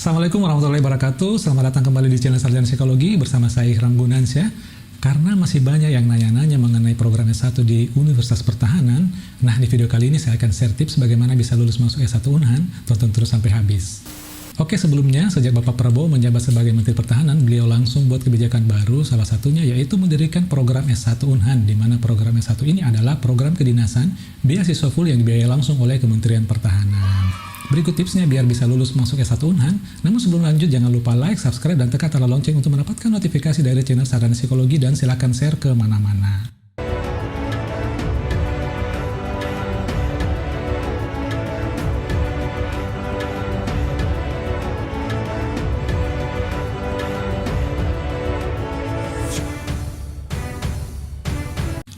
Assalamualaikum warahmatullahi wabarakatuh. Selamat datang kembali di channel Sarjana Psikologi bersama saya Ihram Gunansyah. Karena masih banyak yang nanya-nanya mengenai program S1 di Universitas Pertahanan, nah di video kali ini saya akan share tips bagaimana bisa lulus masuk S1 Unhan. Tonton terus sampai habis. Oke, sebelumnya, sejak Bapak Prabowo menjabat sebagai Menteri Pertahanan, beliau langsung buat kebijakan baru, salah satunya yaitu mendirikan program S1 Unhan, di mana program S1 ini adalah program kedinasan beasiswa full yang dibiayai langsung oleh Kementerian Pertahanan. Berikut tipsnya biar bisa lulus masuk S1 Unhan. Namun sebelum lanjut, jangan lupa like, subscribe, dan tekan tanda lonceng untuk mendapatkan notifikasi dari channel Sarjana Psikologi, dan silakan share ke mana-mana.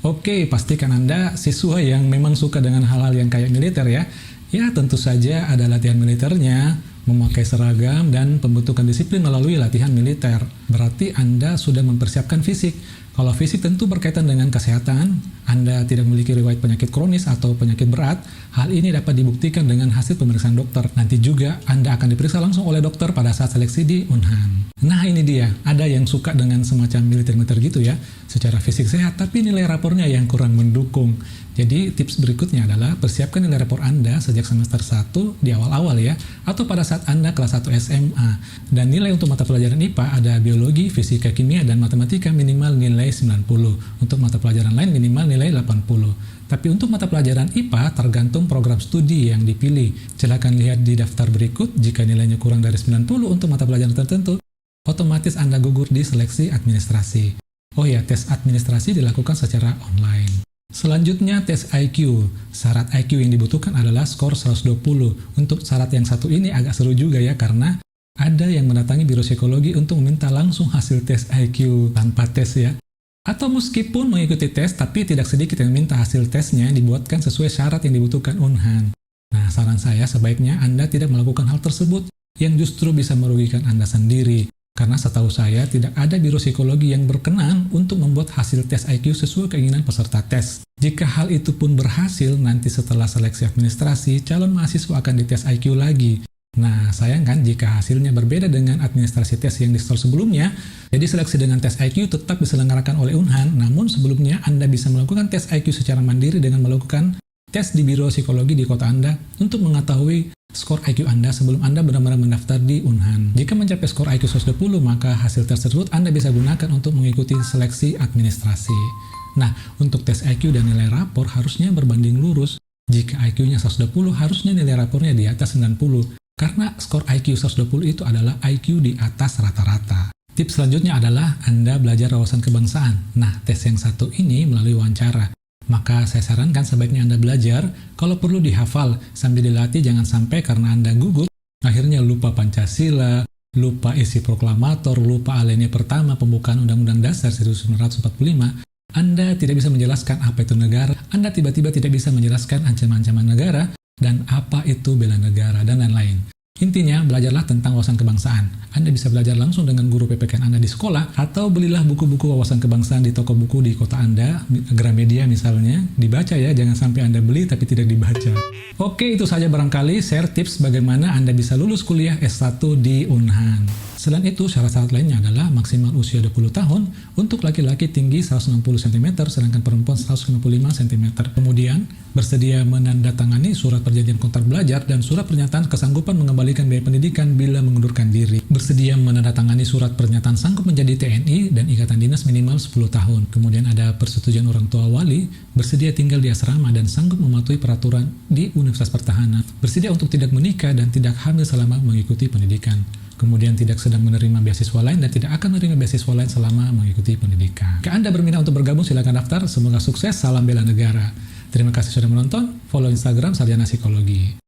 Oke, pastikan Anda siswa yang memang suka dengan hal-hal yang kayak militer ya. Ya, tentu saja ada latihan militernya, memakai seragam, dan pembentukan disiplin melalui latihan militer. Berarti Anda sudah mempersiapkan fisik. Kalau fisik tentu berkaitan dengan kesehatan, Anda tidak memiliki riwayat penyakit kronis atau penyakit berat, hal ini dapat dibuktikan dengan hasil pemeriksaan dokter. Nanti juga Anda akan diperiksa langsung oleh dokter pada saat seleksi di Unhan. Nah ini dia, ada yang suka dengan semacam militer-militer gitu ya, secara fisik sehat, tapi nilai rapornya yang kurang mendukung. Jadi tips berikutnya adalah persiapkan nilai rapor Anda sejak semester 1 di awal-awal ya, atau pada saat Anda kelas 1 SMA. Dan nilai untuk mata pelajaran IPA ada biologi, fisika, kimia, dan matematika minimal nilai 90. Untuk mata pelajaran lain minimal nilai 80. Tapi untuk mata pelajaran IPA tergantung program studi yang dipilih. Silakan lihat di daftar berikut. Jika nilainya kurang dari 90 untuk mata pelajaran tertentu, otomatis Anda gugur di seleksi administrasi. Oh ya, tes administrasi dilakukan secara online. Selanjutnya, tes IQ. Syarat IQ yang dibutuhkan adalah skor 120. Untuk syarat yang satu ini agak seru juga ya, karena ada yang mendatangi biro psikologi untuk meminta langsung hasil tes IQ tanpa tes ya. Atau meskipun mengikuti tes, tapi tidak sedikit yang minta hasil tesnya dibuatkan sesuai syarat yang dibutuhkan Unhan. Nah, saran saya sebaiknya Anda tidak melakukan hal tersebut yang justru bisa merugikan Anda sendiri. Karena setahu saya tidak ada biro psikologi yang berkenan untuk membuat hasil tes IQ sesuai keinginan peserta tes. Jika hal itu pun berhasil, nanti setelah seleksi administrasi, calon mahasiswa akan dites IQ lagi. Nah, sayang kan jika hasilnya berbeda dengan administrasi tes yang di-store sebelumnya. Jadi seleksi dengan tes IQ tetap diselenggarakan oleh Unhan, namun sebelumnya Anda bisa melakukan tes IQ secara mandiri dengan melakukan tes di biro psikologi di kota Anda untuk mengetahui skor IQ Anda sebelum Anda benar-benar mendaftar di Unhan. Jika mencapai skor IQ 120, maka hasil tersebut Anda bisa gunakan untuk mengikuti seleksi administrasi. Nah, untuk tes IQ dan nilai rapor harusnya berbanding lurus. Jika IQ-nya 120, harusnya nilai rapornya di atas 90. Karena skor IQ 120 itu adalah IQ di atas rata-rata. Tips selanjutnya adalah Anda belajar wawasan kebangsaan. Nah, tes yang satu ini melalui wawancara. Maka saya sarankan sebaiknya Anda belajar, kalau perlu dihafal, sambil dilatih jangan sampai karena Anda gugup, akhirnya lupa Pancasila, lupa isi proklamator, lupa alinea pertama pembukaan Undang-Undang Dasar 1945, Anda tidak bisa menjelaskan apa itu negara, Anda tiba-tiba tidak bisa menjelaskan ancaman-ancaman negara, dan apa itu bela negara, dan lain-lain. Intinya, belajarlah tentang wawasan kebangsaan. Anda bisa belajar langsung dengan guru PPKN Anda di sekolah, atau belilah buku-buku wawasan kebangsaan di toko buku di kota Anda, Gramedia misalnya. Dibaca ya, jangan sampai Anda beli tapi tidak dibaca. Oke, itu saja barangkali share tips bagaimana Anda bisa lulus kuliah S1 di Unhan. Selain itu, syarat-syarat lainnya adalah maksimal usia 20 tahun, untuk laki-laki tinggi 160 cm, sedangkan perempuan 155 cm. Kemudian, bersedia menandatangani surat perjanjian kontrak belajar dan surat pernyataan kesanggupan mengembalikan biaya pendidikan bila mengundurkan diri. Bersedia menandatangani surat pernyataan sanggup menjadi TNI dan ikatan dinas minimal 10 tahun. Kemudian ada persetujuan orang tua wali, bersedia tinggal di asrama dan sanggup mematuhi peraturan di Universitas Pertahanan. Bersedia untuk tidak menikah dan tidak hamil selama mengikuti pendidikan. Kemudian tidak sedang menerima beasiswa lain dan tidak akan menerima beasiswa lain selama mengikuti pendidikan. Jika Anda berminat untuk bergabung, silakan daftar. Semoga sukses, salam bela negara. Terima kasih sudah menonton, follow Instagram Sarjana Psikologi.